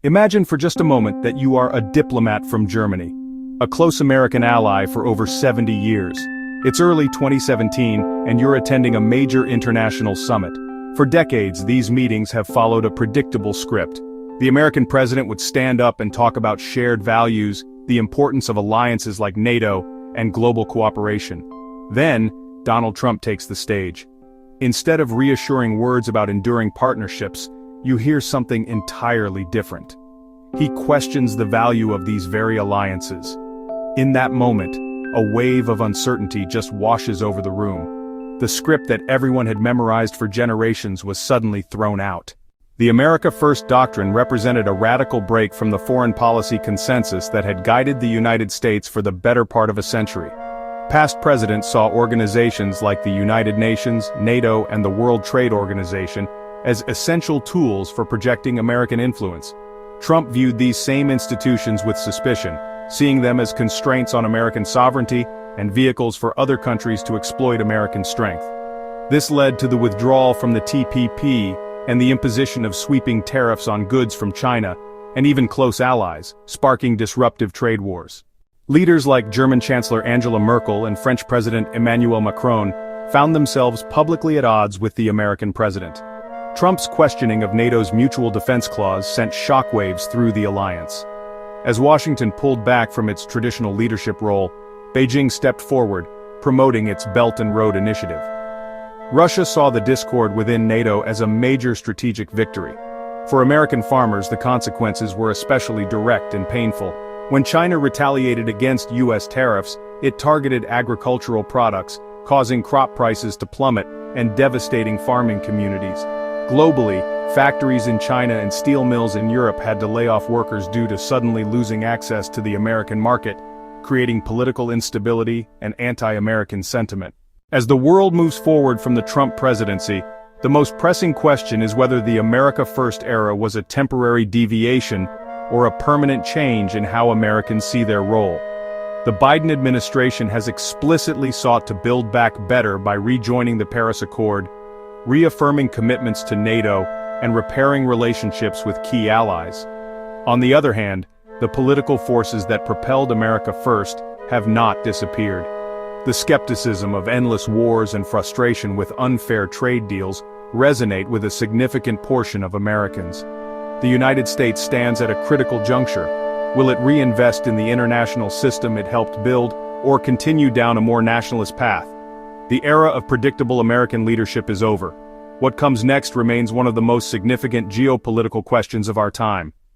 Imagine for just a moment that you are a diplomat from Germany, a close American ally for over 70 years. It's early 2017, and you're attending a major international summit. For decades, these meetings have followed a predictable script. The American president would stand up and talk about shared values, the importance of alliances like NATO, and global cooperation. Then, Donald Trump takes the stage. Instead of reassuring words about enduring partnerships, you hear something entirely different. He questions the value of these very alliances. In that moment, a wave of uncertainty just washes over the room. The script that everyone had memorized for generations was suddenly thrown out. The America First doctrine represented a radical break from the foreign policy consensus that had guided the United States for the better part of a century. Past presidents saw organizations like the United Nations, NATO, and the World Trade Organization as essential tools for projecting American influence. Trump viewed these same institutions with suspicion, seeing them as constraints on American sovereignty and vehicles for other countries to exploit American strength. This led to the withdrawal from the TPP and the imposition of sweeping tariffs on goods from China, and even close allies, sparking disruptive trade wars. Leaders like German Chancellor Angela Merkel and French President Emmanuel Macron found themselves publicly at odds with the American president. Trump's questioning of NATO's Mutual Defense Clause sent shockwaves through the alliance. As Washington pulled back from its traditional leadership role, Beijing stepped forward, promoting its Belt and Road Initiative. Russia saw the discord within NATO as a major strategic victory. For American farmers, the consequences were especially direct and painful. When China retaliated against U.S. tariffs, it targeted agricultural products, causing crop prices to plummet and devastating farming communities. Globally, factories in China and steel mills in Europe had to lay off workers due to suddenly losing access to the American market, creating political instability and anti-American sentiment. As the world moves forward from the Trump presidency, the most pressing question is whether the America First era was a temporary deviation or a permanent change in how Americans see their role. The Biden administration has explicitly sought to build back better by rejoining the Paris Accord, reaffirming commitments to NATO, and repairing relationships with key allies. On the other hand, the political forces that propelled America First have not disappeared. The skepticism of endless wars and frustration with unfair trade deals resonate with a significant portion of Americans. The United States stands at a critical juncture. Will it reinvest in the international system it helped build, or continue down a more nationalist path? The era of predictable American leadership is over. What comes next remains one of the most significant geopolitical questions of our time.